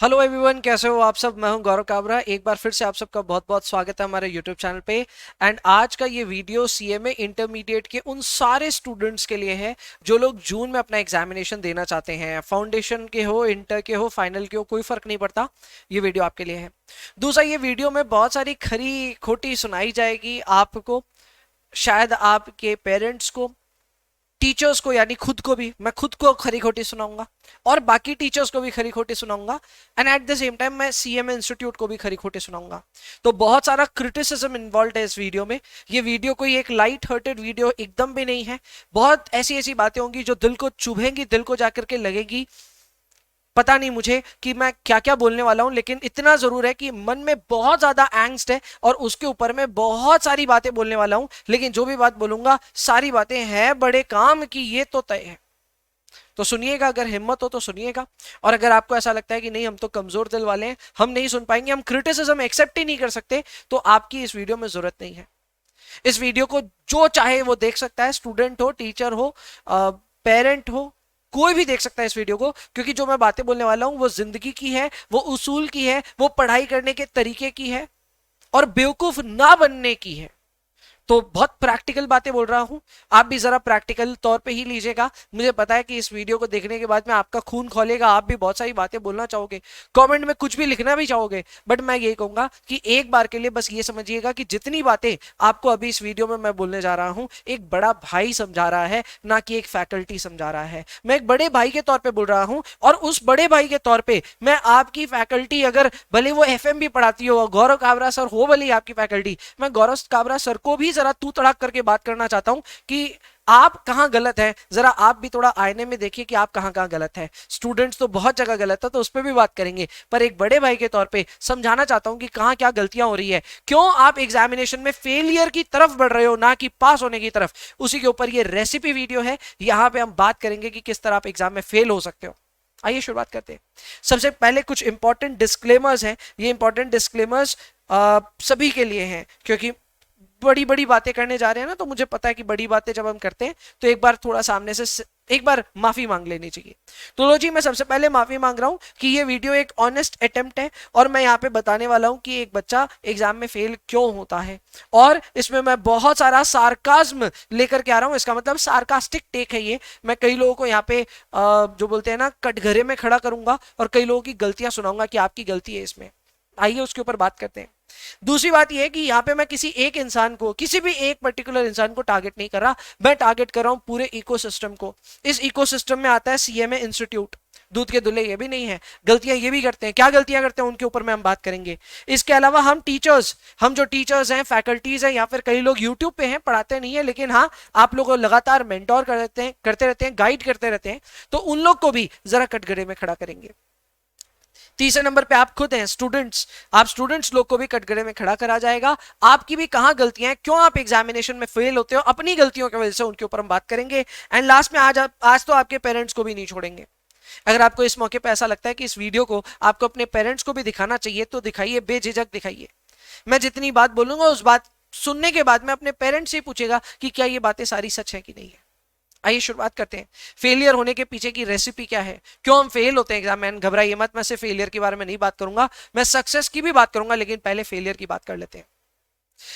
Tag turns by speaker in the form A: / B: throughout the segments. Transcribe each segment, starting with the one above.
A: Hello everyone, कैसे हो आप सब। मैं हूं गौरव काबरा। एक बार फिर से आप सबका बहुत बहुत स्वागत है हमारे यूट्यूब चैनल पे। एंड आज का ये वीडियो सीएमए इंटरमीडिएट के उन सारे स्टूडेंट्स के लिए है जो लोग जून में अपना एग्जामिनेशन देना चाहते हैं। फाउंडेशन के हो, इंटर के हो, फाइनल के हो, कोई फर्क नहीं पड़ता, ये वीडियो आपके लिए है। दूसरा, ये वीडियो में बहुत सारी खरी खोटी सुनाई जाएगी आपको, शायद आपके पेरेंट्स को, टीचर्स को, यानी खुद को भी। मैं खुद को खरी खोटी सुनाऊंगा और बाकी टीचर्स को भी खरी खोटी सुनाऊंगा। And at the same time मैं सीएमए इंस्टीट्यूट को भी खरी खोटी सुनाऊंगा। तो बहुत सारा क्रिटिसिज्म इन्वॉल्व है इस वीडियो में। ये वीडियो कोई एक लाइट हार्टेड वीडियो एकदम भी नहीं है। बहुत ऐसी ऐसी बातें होंगी जो दिल को चुभेंगी, दिल को जाकर के लगेगी। पता नहीं मुझे कि मैं क्या क्या बोलने वाला हूं, लेकिन इतना जरूर है कि मन में बहुत ज्यादा एंग्स्ट है और उसके ऊपर मैं बहुत सारी बातें बोलने वाला हूं। लेकिन जो भी बात बोलूंगा, सारी बातें हैं बड़े काम की, ये तो तय है। तो सुनिएगा, अगर हिम्मत हो तो सुनिएगा। और अगर आपको ऐसा लगता है कि नहीं, हम तो कमजोर दिल वाले हैं, हम नहीं सुन पाएंगे, हम क्रिटिसिज्म एक्सेप्ट ही नहीं कर सकते, तो आपकी इस वीडियो में जरूरत नहीं है। इस वीडियो को जो चाहे वो देख सकता है, स्टूडेंट हो, टीचर हो, पेरेंट हो, कोई भी देख सकता है इस वीडियो को। क्योंकि जो मैं बातें बोलने वाला हूं वो जिंदगी की है, वो उसूल की है, वो पढ़ाई करने के तरीके की है और बेवकूफ ना बनने की है। तो बहुत प्रैक्टिकल बातें बोल रहा हूं, आप भी जरा प्रैक्टिकल तौर पे ही लीजिएगा। मुझे पता है कि इस वीडियो को देखने के बाद में आपका खून खोलेगा, आप भी बहुत सारी बातें बोलना चाहोगे, कमेंट में कुछ भी लिखना भी चाहोगे। बट मैं ये कहूंगा कि एक बार के लिए बस ये समझिएगा कि जितनी बातें आपको अभी इस वीडियो में मैं बोलने जा रहा हूं, एक बड़ा भाई समझा रहा है, ना कि एक फैकल्टी समझा रहा है। मैं एक बड़े भाई के तौर पर बोल रहा हूं और उस बड़े भाई के तौर पर मैं आपकी फैकल्टी, अगर भले वो एफएम भी पढ़ाती हो, गौरव काबरा सर हो भले आपकी फैकल्टी, मैं गौरव काबरा सर को भी जरा तू तड़ाक करके बात करना चाहता हूं कि आप कहां गलत है। जरा आप भी थोड़ा आईने में देखिए कि आप कहां कहां गलत है। स्टूडेंट्स तो बहुत जगह गलत है, तो उस पर भी बात करेंगे, पर एक बड़े भाई के तौर पे समझाना चाहता हूं कि कहां क्या गलतियां हो रही है, क्यों आप एग्जामिनेशन में फेलियर की तरफ बढ़ रहे हो, ना कि पास होने की तरफ। उसी के ऊपर ये रेसिपी वीडियो है। यहां पे हम बात करेंगे कि किस तरह आप एग्जाम में फेल हो सकते हो। आइए शुरुआत करते हैं। सबसे पहले कुछ इंपॉर्टेंट डिस्क्लेमर्स हैं। ये इंपॉर्टेंट डिस्क्लेमर्स सभी के लिए हैं, क्योंकि बड़ी बड़ी बातें करने जा रहे हैं ना, तो मुझे पता है कि बड़ी बातें जब हम करते हैं तो एक बार थोड़ा सामने से एक बार माफी मांग लेनी चाहिए। तो लो जी, मैं सबसे पहले माफी मांग रहा हूं कि ये वीडियो एक ऑनेस्ट अटेम्प्ट है और मैं यहाँ पे बताने वाला हूं कि एक बच्चा एग्जाम में फेल क्यों होता है। और इसमें मैं बहुत सारा सार्काज्म लेकर के आ रहा हूं, इसका मतलब सार्कास्टिक टेक है ये। मैं कई लोगों को यहाँ पे जो बोलते हैं ना, कटघरे में खड़ा करूंगा और कई लोगों की गलतियां सुनाऊंगा कि आपकी गलती है इसमें। आइए उसके ऊपर बात करते हैं। दूसरी बात यह है कि यहां पे मैं किसी एक इंसान को, किसी भी एक पर्टिकुलर इंसान को टारगेट नहीं कर रहा, मैं टारगेट कर रहा हूं पूरे इकोसिस्टम को। इस इकोसिस्टम में आता है सीएमए इंस्टीट्यूट। दूध के दुल्हे ये भी नहीं है, गलतियां ये भी करते हैं। क्या गलतियां करते हैं उनके ऊपर में हम बात करेंगे। इसके अलावा हम टीचर्स, हम जो टीचर्स हैं, फैकल्टीज हैं, या फिर कई लोग यूट्यूब पे हैं, पढ़ाते नहीं है, लेकिन हाँ आप लोगों को लगातार मेंटोर करते रहते हैं, गाइड करते रहते हैं, तो उन लोग को भी जरा कटघरे में खड़ा करेंगे। तीसरे नंबर पे आप खुद हैं, स्टूडेंट्स। आप स्टूडेंट्स लोग को भी कटघरे में खड़ा करा जाएगा। आपकी भी कहां गलतियां हैं, क्यों आप एग्जामिनेशन में फेल होते हो, अपनी गलतियों की वजह से, उनके ऊपर हम बात करेंगे। एंड लास्ट में आज तो आपके पेरेंट्स को भी नहीं छोड़ेंगे। अगर आपको इस मौके पे ऐसा लगता है कि इस वीडियो को आपको अपने पेरेंट्स को भी दिखाना चाहिए, तो दिखाइए, बेझिझक दिखाइए। मैं जितनी बात बोलूंगा उस बात सुनने के बाद में अपने पेरेंट्स से पूछेगा कि क्या ये बातें सारी सच है कि नहीं है। आइए शुरुआत करते हैं। फेलियर होने के पीछे की रेसिपी क्या है, क्यों हम फेल होते हैं एग्जाम में। घबराइए मत, मैं सिर्फ फेलियर के बारे में नहीं बात करूंगा, मैं सक्सेस की भी बात करूंगा, लेकिन पहले फेलियर की बात कर लेते हैं।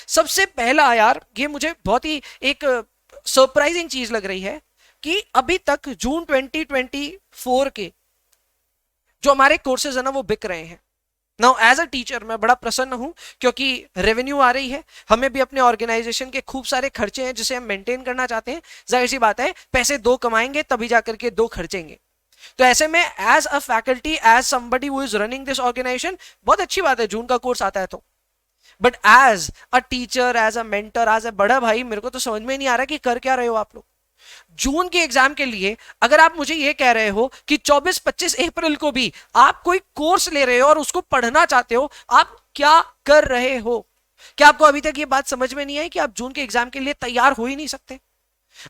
A: सबसे पहला यार, ये मुझे बहुत ही एक सरप्राइजिंग चीज लग रही है कि अभी तक जून 2024 के जो हमारे कोर्सेज है ना, वो बिक रहे हैं। नाउ एज अ टीचर मैं बड़ा प्रसन्न हूं, क्योंकि रेवेन्यू आ रही है, हमें भी अपने ऑर्गेनाइजेशन के खूब सारे खर्चे हैं जिसे हम मेंटेन करना चाहते हैं। जाहिर सी बात है, पैसे दो कमाएंगे तभी जाकर के दो खर्चेंगे। तो ऐसे में as a faculty, as somebody who is running this organisation, बहुत अच्छी बात है जून का कोर्स आता है तो। But as a teacher, as a mentor, as a बड़ा भाई, मेरे को तो समझ में नहीं आ रहा कि कर क्या रहे हो आप लोग। जून के एग्जाम के लिए अगर आप मुझे यह कह रहे हो कि 24-25 अप्रैल को भी आप कोई कोर्स ले रहे हो और उसको पढ़ना चाहते हो, आप क्या कर रहे हो। क्या आपको अभी तक यह बात समझ में नहीं आई कि आप जून के एग्जाम के लिए तैयार हो ही नहीं सकते।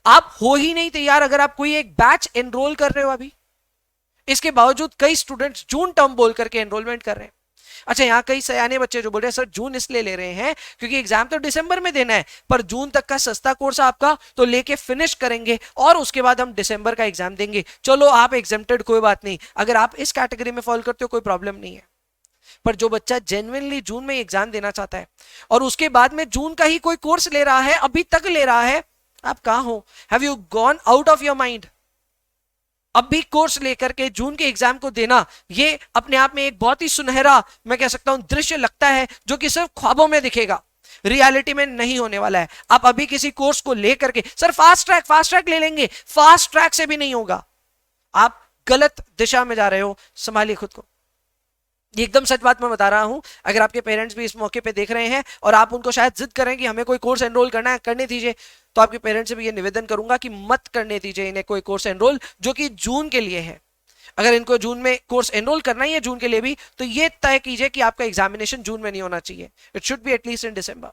A: आप हो ही नहीं तैयार अगर आप कोई एक बैच एनरोल कर रहे हो अभी। इसके बावजूद कई स्टूडेंट्स जून टर्म बोल करके एनरोलमेंट कर रहे हैं। अच्छा, यहाँ कई सयाने बच्चे जो बोल रहे हैं सर जून इसलिए ले रहे हैं क्योंकि एग्जाम तो दिसंबर में देना है, पर जून तक का सस्ता कोर्स आपका तो लेके फिनिश करेंगे और उसके बाद हम दिसंबर का एग्जाम देंगे। चलो आप एग्जेम्प्टेड, कोई बात नहीं, अगर आप इस कैटेगरी में फॉलो करते हो कोई प्रॉब्लम नहीं है। पर जो बच्चा जेन्युइनली जून में एग्जाम देना चाहता है और उसके बाद में जून का ही कोई कोर्स ले रहा है, अभी तक ले रहा है, आप कहां हो? Have you gone out of your mind? अब भी कोर्स लेकर के जून के एग्जाम को देना, ये अपने आप में एक बहुत ही सुनहरा, मैं कह सकता हूं, दृश्य लगता है जो कि सिर्फ ख्वाबों में दिखेगा, रियलिटी में नहीं होने वाला है। आप अभी किसी कोर्स को लेकर के सर फास्ट ट्रैक ले लेंगे, फास्ट ट्रैक से भी नहीं होगा, आप गलत दिशा में जा रहे हो, संभालिए खुद को। एकदम सच बात मैं बता रहा हूं, अगर आपके पेरेंट्स भी इस मौके पे देख रहे हैं और आप उनको शायद जिद करें कि हमें कोई कोर्स एनरोल करना है, करने दीजिए, तो आपके पेरेंट्स से भी ये निवेदन करूंगा कि मत करने दीजिए इन्हें कोई कोर्स एनरोल जो कि जून के लिए है। अगर इनको जून में कोर्स एनरोल करना ही है जून के लिए भी, तो ये तय कीजिए कि आपका एग्जामिनेशन जून में नहीं होना चाहिए, it should be at least in December.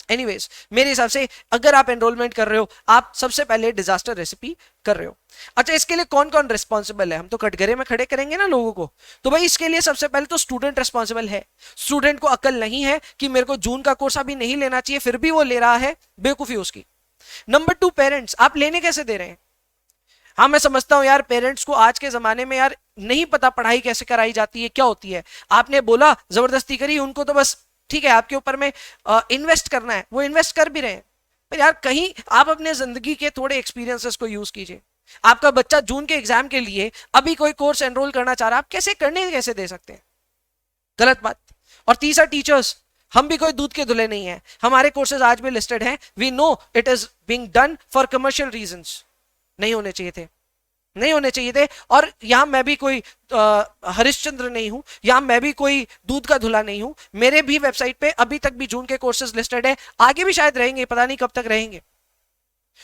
A: Anyways, मेरे हिसाब से अगर आप एनरोलमेंट कर रहे हो, आप सबसे पहले डिजास्टर रेसिपी कर रहे हो। अच्छा, इसके लिए कौन कौन रिस्पॉन्सिबल है? हम तो कटघरे में खड़े करेंगे ना लोगों को, तो भाई इसके लिए सबसे पहले तो स्टूडेंट रिस्पॉन्सिबल है। स्टूडेंट को अकल नहीं है कि मेरे को जून का कोर्स अभी नहीं लेना चाहिए, फिर भी वो ले रहा है, बेवकूफी उसकी। नंबर 2, पेरेंट्स, आप लेने कैसे दे रहे हैं? हाँ, मैं समझता हूं यार, पेरेंट्स को आज के जमाने में यार नहीं पता पढ़ाई कैसे कराई जाती है, क्या होती है। आपने बोला, जबरदस्ती करी, उनको तो बस ठीक है आपके ऊपर में इन्वेस्ट करना है, वो इन्वेस्ट कर भी रहे हैं। पर यार कहीं आप अपने जिंदगी के थोड़े एक्सपीरियंसेस को यूज कीजिए। आपका बच्चा जून के एग्जाम के लिए अभी कोई कोर्स एनरोल करना चाह रहा है, आप कैसे दे सकते हैं? गलत बात। और तीसरा, टीचर्स, हम भी कोई दूध के धुले नहीं है, हमारे कोर्सेज आज भी लिस्टेड हैं, we know it is being done for commercial reasons. नहीं होने चाहिए थे, नहीं होने चाहिए थे। और यहां मैं भी कोई हरिश्चंद्र नहीं हूं, यहां मैं भी कोई दूध का धुला नहीं हूं। मेरे भी वेबसाइट पे अभी तक भी जून के कोर्सेज लिस्टेड है, आगे भी शायद रहेंगे, पता नहीं कब तक रहेंगे।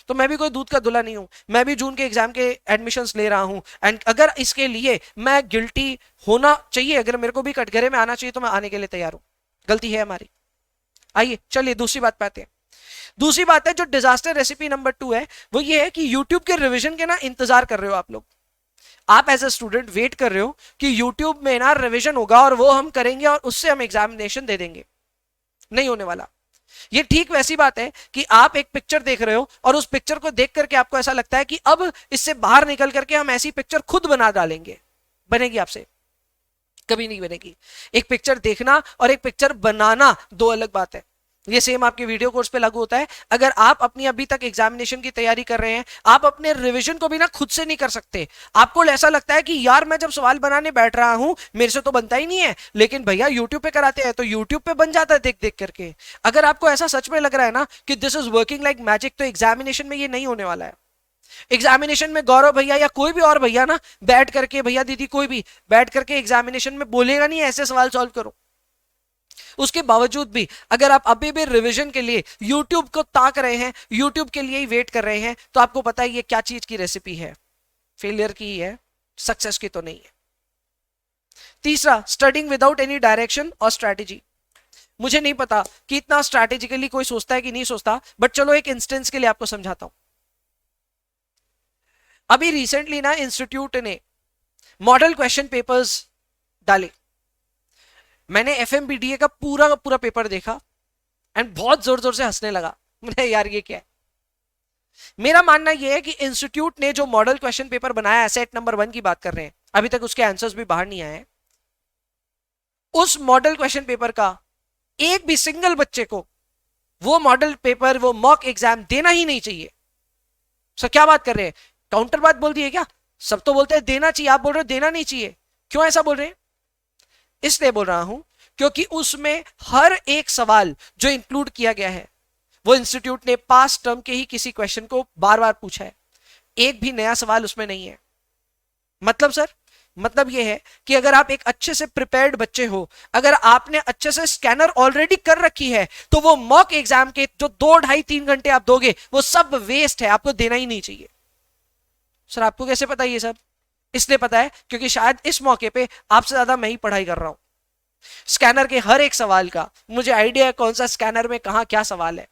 A: तो मैं भी कोई दूध का धुला नहीं हूं, मैं भी जून के एग्जाम के एडमिशंस ले रहा हूं। एंड अगर इसके लिए मैं गिल्टी होना चाहिए, अगर मेरे को भी कटघरे में आना चाहिए, तो मैं आने के लिए तैयार हूं। गलती है हमारी। आइए चलिए दूसरी बात पे आते हैं। दूसरी बात है जो डिजास्टर रेसिपी नंबर 2 है, वो ये है कि यूट्यूब के रिवीजन के ना इंतजार कर रहे हो आप लोग। आप एज ए स्टूडेंट वेट कर रहे हो कि यूट्यूब में ना रिवीजन होगा और वो हम करेंगे और उससे हम एग्जामिनेशन दे देंगे। नहीं होने वाला। ये ठीक वैसी बात है कि आप एक पिक्चर देख रहे हो और उस पिक्चर को देख करके आपको ऐसा लगता है कि अब इससे बाहर निकल करके हम ऐसी पिक्चर खुद बना डालेंगे। बनेगी आपसे? कभी नहीं बनेगी। एक पिक्चर देखना और एक पिक्चर बनाना दो अलग बात है। ये सेम आपके वीडियो कोर्स पे लागू होता है। अगर आप अपनी अभी तक एग्जामिनेशन की तैयारी कर रहे हैं, आप अपने रिवीजन को भी ना खुद से नहीं कर सकते। आपको ऐसा लगता है कि यार मैं जब सवाल बनाने बैठ रहा हूं मेरे से तो बनता ही नहीं है, लेकिन भैया यूट्यूब पे कराते हैं तो यूट्यूब पे बन जाता है देख देख करके। अगर आपको ऐसा सच में लग रहा है ना कि this is working like magic, तो एग्जामिनेशन में ये नहीं होने वाला है। एग्जामिनेशन में गौरव भैया या कोई भी और भैया ना बैठ करके, भैया दीदी कोई भी बैठ करके एग्जामिनेशन में बोलेगा नहीं ऐसे सवाल सॉल्व करो। उसके बावजूद भी अगर आप अभी भी रिवीजन के लिए YouTube को ताक रहे हैं, YouTube के लिए ही वेट कर रहे हैं, तो आपको पता है ये क्या चीज की रेसिपी है। फेलियर की ही है, सक्सेस की तो नहीं है। तीसरा, स्टडिंग विदाउट एनी डायरेक्शन और स्ट्रैटेजी। मुझे नहीं पता कि इतना स्ट्रैटेजिकली कोई सोचता है कि नहीं सोचता, बट चलो एक इंस्टेंस के लिए आपको समझाता हूं। अभी रिसेंटली ना इंस्टीट्यूट ने मॉडल क्वेश्चन पेपर्स डाले। मैंने एफएमबीडीए का पूरा पूरा पेपर देखा एंड बहुत जोर जोर से हंसने लगा। मैंने यार ये क्या है। मेरा मानना यह है कि इंस्टीट्यूट ने जो मॉडल क्वेश्चन पेपर बनाया है, सेट नंबर 1 की बात कर रहे हैं, अभी तक उसके आंसर्स भी बाहर नहीं आए हैं। उस मॉडल क्वेश्चन पेपर का एक भी सिंगल बच्चे को वो मॉडल पेपर, वो मॉक एग्जाम देना ही नहीं चाहिए। सर क्या बात कर रहे हैं, काउंटर बात बोल दी है क्या? सब तो बोलते हैं देना चाहिए, आप बोल रहे हो देना नहीं चाहिए। क्यों ऐसा बोल रहे हैं? इसलिए बोल रहा हूं क्योंकि उसमें हर एक सवाल जो इंक्लूड किया गया है वो इंस्टीट्यूट ने पास्ट टर्म के ही किसी क्वेश्चन को बार बार पूछा है। एक भी नया सवाल उसमें नहीं है। मतलब सर, मतलब यह है कि अगर आप एक अच्छे से प्रिपेयर्ड बच्चे हो, अगर आपने अच्छे से स्कैनर ऑलरेडी कर रखी है, तो वो मॉक एग्जाम के जो 2, 2.5, 3 घंटे आप दोगे वो सब वेस्ट है, आपको देना ही नहीं चाहिए। सर आपको कैसे पता ये सब? इसलिए पता है क्योंकि शायद इस मौके पे आपसे ज्यादा मैं ही पढ़ाई कर रहा हूं। स्कैनर के हर एक सवाल का मुझे आइडिया है, कौन सा स्कैनर में कहां क्या सवाल है।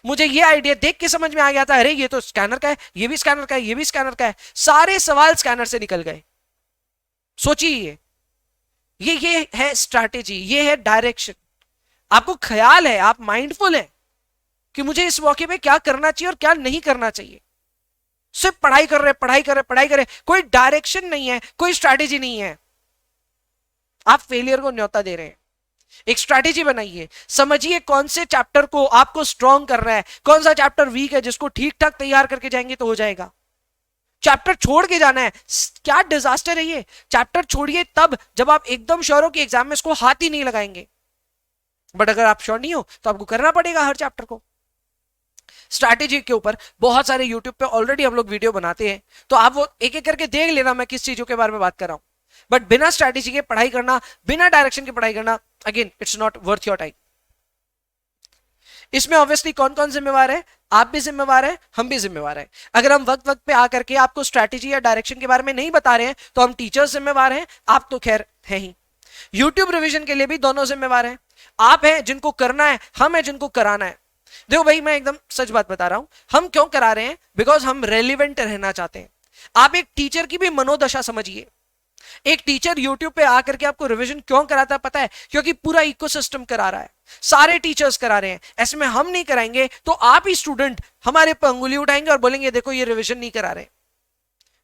A: मुझे ये आइडिया देख के समझ में आ गया था, अरे ये तो स्कैनर का है, ये भी स्कैनर का है, ये भी स्कैनर का है। सारे सवाल स्कैनर से निकल गए। सोचिए ये है स्ट्रैटेजी, ये है डायरेक्शन। आपको ख्याल है, आप माइंडफुल है कि मुझे इस मौके पे क्या करना चाहिए और क्या नहीं करना चाहिए। सिर्फ पढ़ाई कर रहे पढ़ाई कर रहे पढ़ाई कर रहे, कोई डायरेक्शन नहीं है, कोई स्ट्रैटेजी नहीं है, आप फेलियर को न्योता दे रहे हैं। एक स्ट्रैटेजी बनाइए, समझिए कौन से चैप्टर को आपको स्ट्रॉन्ग करना है, कौन सा चैप्टर वीक है, जिसको ठीक ठाक तैयार करके जाएंगे तो हो जाएगा। चैप्टर छोड़ के जाना है, क्या डिजास्टर है ये। चैप्टर छोड़िए तब जब आप एकदम श्योर हो कि एग्जाम में इसको हाथ ही नहीं लगाएंगे, बट अगर आप श्योर नहीं हो तो आपको करना पड़ेगा हर चैप्टर को। स्ट्रैटेजी के ऊपर बहुत सारे यूट्यूब पे ऑलरेडी हम लोग वीडियो बनाते हैं, तो आप वो एक एक करके देख लेना मैं किस चीजों के बारे में बात कर रहा हूं। बट बिना स्ट्रैटेजी के पढ़ाई करना, बिना डायरेक्शन की पढ़ाई करना, again it's not worth your time. इसमें ऑब्वियसली कौन कौन जिम्मेवार है, आप भी जिम्मेवार है, हम भी जिम्मेवार है। अगर हम वक्त वक्त पे आकर के आपको स्ट्रैटेजी या डायरेक्शन के बारे में नहीं बता रहे हैं तो हम टीचर्स जिम्मेवार हैं, आप तो खैर है ही। यूट्यूब रिवीजन के लिए भी दोनों जिम्मेवार हैं, आप हैं जिनको करना है, हम हैं जिनको कराना है। देखो भाई, मैं एकदम सच बात बता रहा हूं, हम क्यों करा रहे हैं, बिकॉज हम रेलिवेंट रहना चाहते हैं। आप एक टीचर की भी मनोदशा समझिए। एक टीचर YouTube पे आकर के आपको रिवीजन क्यों कराता है पता है, क्योंकि पूरा इकोसिस्टम करा रहा है, सारे टीचर्स करा रहे हैं। ऐसे में हम नहीं कराएंगे तो आप ही स्टूडेंट हमारे पर अंगुली उठाएंगे और बोलेंगे देखो ये रिवीजन नहीं करा रहे,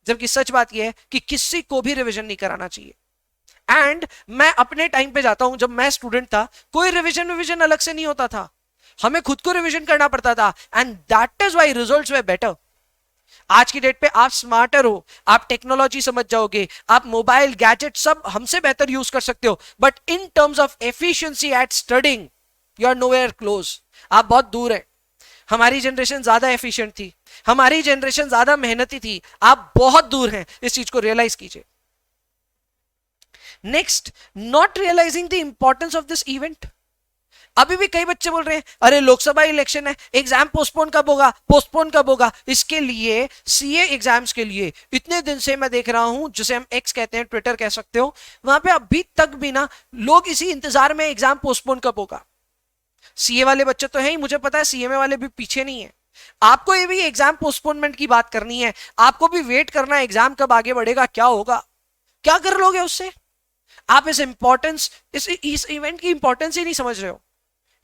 A: जबकि सच बात यह है कि किसी को भी रिवीजन नहीं कराना चाहिए। एंड मैं अपने टाइम पे जाता हूं, जब मैं स्टूडेंट था कोई रिवीजन अलग से नहीं होता था, हमें खुद को रिवीजन करना पड़ता था, and that is why results way better. आज की डेट पे आप स्मार्टर हो, आप टेक्नोलॉजी समझ जाओगे, आप मोबाइल गैजेट सब हमसे बेहतर यूज कर सकते हो, but in terms of efficiency at studying you are nowhere close, आप बहुत दूर है। हमारी जनरेशन ज्यादा एफिशिएंट थी, हमारी जनरेशन ज्यादा मेहनती थी, आप बहुत दूर हैं, इस चीज को रियलाइज कीजिए। Next, not realising the importance of this event. अभी भी कई बच्चे बोल रहे हैं अरे लोकसभा इलेक्शन है, एग्जाम पोस्टपोन कब होगा, पोस्टपोन कब होगा। इसके लिए सीए एग्जाम्स के लिए इतने दिन से मैं देख रहा हूं, जिसे हम एक्स कहते हैं, ट्विटर कह सकते हो, वहां पे अभी तक भी ना लोग इसी इंतजार में एग्जाम पोस्टपोन कब होगा। सीए वाले बच्चे तो है ही, मुझे पता है सीएमए वाले भी पीछे नहीं है। आपको ये भी एग्जाम पोस्टपोनमेंट की बात करनी है, आपको भी वेट करना है एग्जाम कब आगे बढ़ेगा, क्या होगा, क्या कर लोगे उससे। आप इस इंपॉर्टेंस, इस इवेंट की इंपॉर्टेंस ही नहीं समझ रहे हो।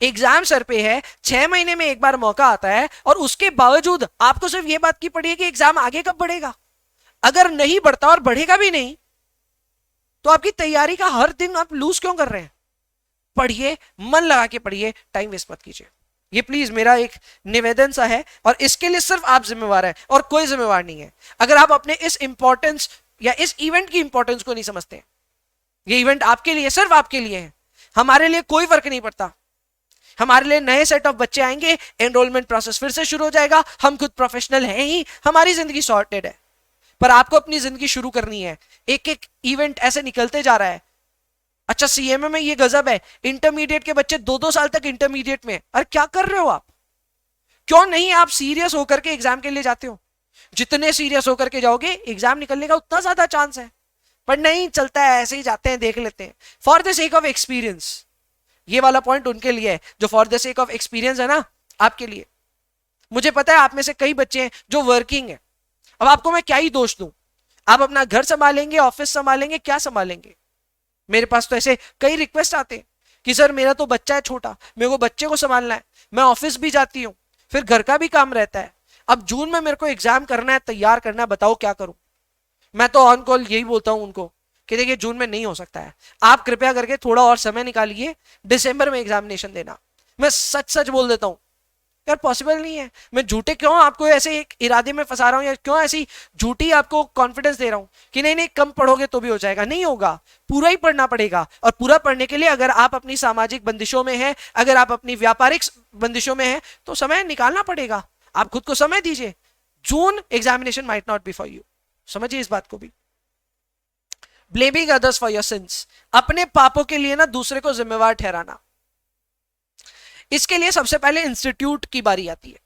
A: एग्जाम सर पे है, 6 महीने में एक बार मौका आता है, और उसके बावजूद आपको सिर्फ ये बात की पड़ी है कि एग्जाम आगे कब बढ़ेगा। अगर नहीं बढ़ता और बढ़ेगा भी नहीं तो आपकी तैयारी का हर दिन आप लूज क्यों कर रहे हैं। पढ़िए, मन लगा के पढ़िए, टाइम वेस्ट मत कीजिए। ये प्लीज मेरा एक निवेदन सा है, और इसके लिए सिर्फ आप जिम्मेवार है और कोई जिम्मेवार नहीं है। अगर आप अपने इस इंपॉर्टेंस या इस इवेंट की इंपॉर्टेंस को नहीं समझते, ये इवेंट आपके लिए, सिर्फ आपके लिए है, हमारे लिए कोई फर्क नहीं पड़ता। हमारे लिए नए सेट ऑफ बच्चे आएंगे, एनरोलमेंट प्रोसेस फिर से शुरू हो जाएगा, हम खुद प्रोफेशनल हैं ही, हमारी जिंदगी सॉर्टेड है। पर आपको अपनी जिंदगी शुरू करनी है। एक एक इवेंट ऐसे निकलते जा रहा है। अच्छा, सीएमए में ये गजब है, इंटरमीडिएट के बच्चे 2-2 साल तक इंटरमीडिएट में, अरे क्या कर रहे हो आप। क्यों नहीं आप सीरियस होकर के एग्जाम के लिए जाते हो। जितने सीरियस होकर के जाओगे एग्जाम निकलने का उतना ज्यादा चांस है, पर नहीं चलता है, ऐसे ही जाते हैं, देख लेते हैं for the sake of experience. ये वाला पॉइंट उनके लिए है जो for the sake of experience है ना, आपके लिए। मुझे पता है आप में से कई बच्चे हैं जो वर्किंग है, अब आपको मैं क्या ही दोष दूं। आप अपना घर संभालेंगे, ऑफिस संभालेंगे, क्या संभालेंगे। मेरे पास तो ऐसे कई रिक्वेस्ट आते हैं कि सर मेरा तो बच्चा है छोटा, मेरे को बच्चे को संभालना है, मैं ऑफिस भी जाती हूँ, फिर घर का भी काम रहता है, अब जून में मेरे को एग्जाम करना है, तैयार करना है, बताओ क्या करूं। मैं तो ऑन कॉल यही बोलता हूं उनको कि देखिए जून में नहीं हो सकता है, आप कृपया करके थोड़ा और समय निकालिए, दिसंबर में एग्जामिनेशन देना। मैं सच सच बोल देता हूं यार, पॉसिबल नहीं है। मैं झूठे क्यों आपको ऐसे एक इरादे में फंसा रहा हूं, या क्यों ऐसी झूठी आपको कॉन्फिडेंस दे रहा हूं कि नहीं नहीं कम पढ़ोगे तो भी हो जाएगा। नहीं होगा, पूरा ही पढ़ना पड़ेगा। और पूरा पढ़ने के लिए अगर आप अपनी सामाजिक बंदिशों में हैं, अगर आप अपनी व्यापारिक बंदिशों में हैं, तो समय निकालना पड़ेगा। आप खुद को समय दीजिए। June examination might not be for you, समझिए इस बात को भी। Blaming others for your sins, अपने पापों के लिए ना दूसरे को जिम्मेवार ठहराना। इसके लिए सबसे पहले इंस्टीट्यूट की बारी आती है।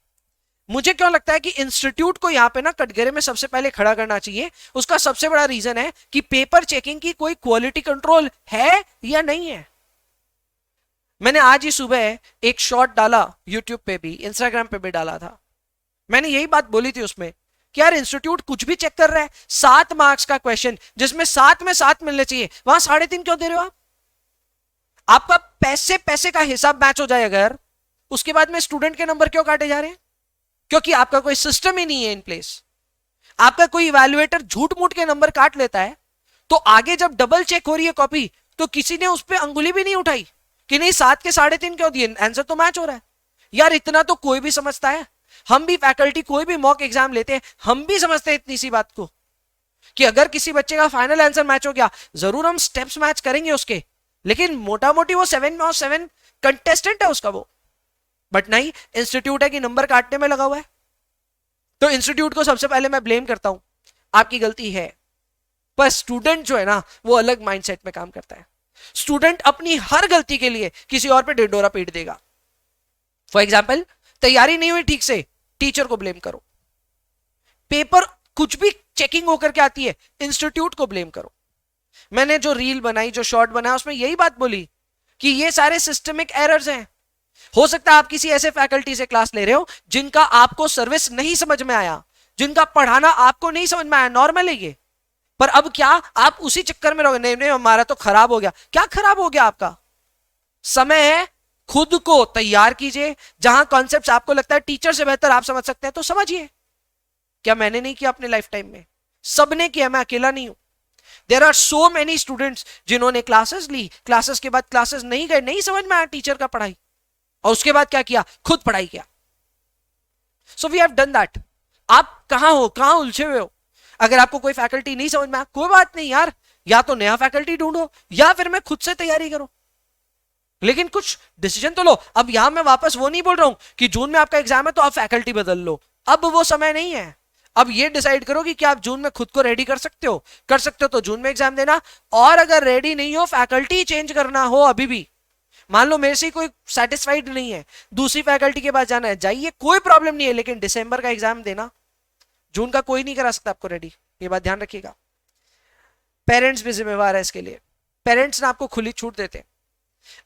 A: मुझे क्यों लगता है कि इंस्टीट्यूट को यहां पे ना कटघरे में सबसे पहले खड़ा करना चाहिए। उसका सबसे बड़ा रीजन है कि पेपर चेकिंग की कोई क्वालिटी कंट्रोल है या नहीं है। मैंने आज ही सुबह एक शॉर्ट डाला, यूट्यूब पे भी, इंस्टाग्राम पे भी डाला था। मैंने यही बात बोली थी उसमें कि यार इंस्टीट्यूट कुछ भी चेक कर रहा है, 7 मार्क्स का क्वेश्चन जिसमें 7 में 7 मिलने चाहिए, वहां 3.5 क्यों दे रहे हो आप? आपका पैसे पैसे का हिसाब मैच हो जाए अगर, उसके बाद में स्टूडेंट के नंबर क्यों काटे जा रहे हैं? क्योंकि आपका कोई सिस्टम ही नहीं है इन प्लेस। आपका कोई इवैल्यूएटर झूठ मूठ के नंबर काट लेता है, तो आगे जब डबल चेक हो रही है कॉपी, तो किसी ने उस पर अंगुली भी नहीं उठाई कि नहीं 7 के 3.5 क्यों दिए, आंसर तो मैच हो रहा है। यार इतना तो कोई भी समझता है। हम भी फैकल्टी कोई भी मॉक एग्जाम लेते हैं, हम भी समझते हैं इतनी सी बात को कि अगर किसी बच्चे का फाइनल आंसर मैच हो गया, जरूर हम स्टेप्स मैच करेंगे उसके, लेकिन मोटा मोटी वो 7 कंटेस्टेंट है उसका वो। बट नहीं, इंस्टीट्यूट है कि नंबर काटने में लगा हुआ है। तो इंस्टीट्यूट को सबसे पहले मैं ब्लेम करता हूं, आपकी गलती है। पर स्टूडेंट जो है ना, वो अलग माइंडसेट में काम करता है। स्टूडेंट अपनी हर गलती के लिए किसी और पे ढिंढोरा पीट देगा। फॉर एग्जाम्पल, तैयारी नहीं हुई ठीक से, टीचर को ब्लेम करो। पेपर कुछ भी चेकिंग होकर के आती है, इंस्टीट्यूट को ब्लेम करो। मैंने जो रील बनाई, जो शॉर्ट बनाया, उसमें यही बात बोली कि ये सारे सिस्टमिक एरर्स हैं। हो सकता है आप किसी ऐसे फैकल्टी से क्लास ले रहे हो जिनका आपको सर्विस नहीं समझ में आया, जिनका पढ़ाना आपको नहीं समझ में आया, नॉर्मल है ये। पर अब क्या आप उसी चक्कर में रहोगे, नहीं नहीं हमारा तो खराब हो गया। क्या खराब हो गया आपका? समय है, खुद को तैयार कीजिए। जहां कॉन्सेप्ट्स आपको लगता है टीचर से बेहतर आप समझ सकते हैं, तो समझिए। क्या मैंने नहीं किया अपने लाइफ टाइम में? सबने किया, मैं अकेला नहीं हूं। There are so many students जिन्होंने क्लासेस ली, क्लासेस के बाद क्लासेस नहीं गए, नहीं समझ में आया टीचर का पढ़ाई, और उसके बाद क्या किया? खुद पढ़ाई किया। So we have done that. आप कहां हो, कहां उलझे हुए हो? अगर आपको कोई फैकल्टी नहीं समझ में आया, कोई बात नहीं यार, या तो नया फैकल्टी ढूंढो या फिर मैं खुद से तैयारी करो, लेकिन कुछ डिसीजन तो लो। अब यहां मैं वापस वो नहीं बोल रहा हूं कि जून में आपका एग्जाम है तो आप फैकल्टी बदल लो, अब वो समय नहीं है। अब ये डिसाइड करो कि क्या आप जून में खुद को रेडी कर सकते हो। कर सकते हो तो जून में एग्जाम देना, और अगर रेडी नहीं हो, फैकल्टी चेंज करना हो अभी भी, मान लो मेरे से कोई सेटिस्फाइड नहीं है, दूसरी फैकल्टी के पास जाना है, जाइए, कोई प्रॉब्लम नहीं है, लेकिन दिसंबर का एग्जाम देना, जून का कोई नहीं करा सकता आपको रेडी। ये बात ध्यान रखिएगा। पेरेंट्स भी जिम्मेवार है इसके लिए। पेरेंट्स ने आपको खुली छूट देते हैं।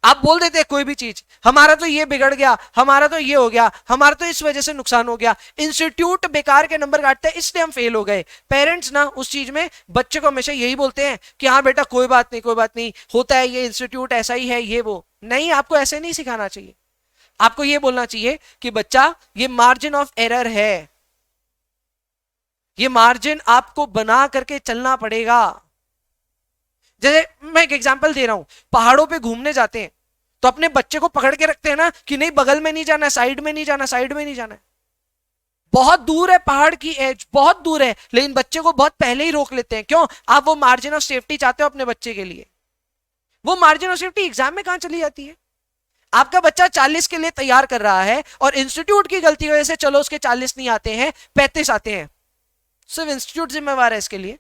A: आप बोल देते हैं कोई भी चीज, हमारा तो ये बिगड़ गया, हमारा तो ये हो गया, हमारा तो इस वजह से नुकसान हो गया, इंस्टीट्यूट बेकार के नंबर काटते हैं इसलिए हम फेल हो गए। पेरेंट्स ना उस चीज में बच्चे को हमेशा यही बोलते हैं कि हाँ बेटा कोई बात नहीं, कोई बात नहीं, होता है, ये इंस्टीट्यूट ऐसा ही है, ये वो नहीं। आपको ऐसे नहीं सिखाना चाहिए। आपको ये बोलना चाहिए कि बच्चा, ये मार्जिन ऑफ एरर है, ये मार्जिन आपको बना करके चलना पड़ेगा। जैसे मैं एक एग्जांपल दे रहा हूं, पहाड़ों पे घूमने जाते हैं तो अपने बच्चे को पकड़ के रखते हैं ना कि नहीं बगल में नहीं जाना, साइड में नहीं जाना, साइड में नहीं जाना है, बहुत दूर है पहाड़ की एज, बहुत दूर है, लेकिन बच्चे को बहुत पहले ही रोक लेते हैं। क्यों? आप वो मार्जिन ऑफ सेफ्टी चाहते हो अपने बच्चे के लिए। वो मार्जिन ऑफ सेफ्टी एग्जाम में कहां चली जाती है? आपका बच्चा 40 के लिए तैयार कर रहा है और इंस्टीट्यूट की गलती की वजह से चलो उसके 40 नहीं आते हैं, 35 आते हैं, सिर्फ इंस्टीट्यूट जिम्मेवार है इसके लिए?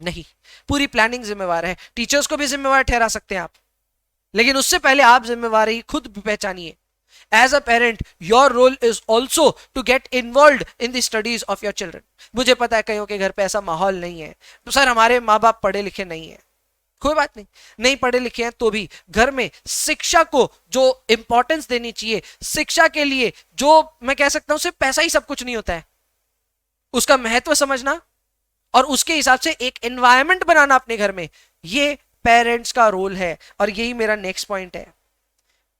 A: नहीं, पूरी प्लानिंग जिम्मेवार है। टीचर्स को भी जिम्मेवार ठहरा सकते हैं आप, लेकिन उससे पहले आप जिम्मेवारी खुद पहचानिए। As a parent, your role is also to get involve in the studies of your children. मुझे पता है कईयों के घर पे ऐसा माहौल नहीं है, तो सर हमारे माँ बाप पढ़े लिखे नहीं है। कोई बात नहीं, नहीं पढ़े लिखे हैं तो भी घर में शिक्षा को जो इंपॉर्टेंस देनी चाहिए, शिक्षा के लिए जो मैं कह सकता हूं सिर्फ पैसा ही सब कुछ नहीं होता है, उसका महत्व समझना और उसके हिसाब से एक एनवायरनमेंट बनाना अपने घर में, ये पेरेंट्स का रोल है। और यही मेरा नेक्स्ट पॉइंट है।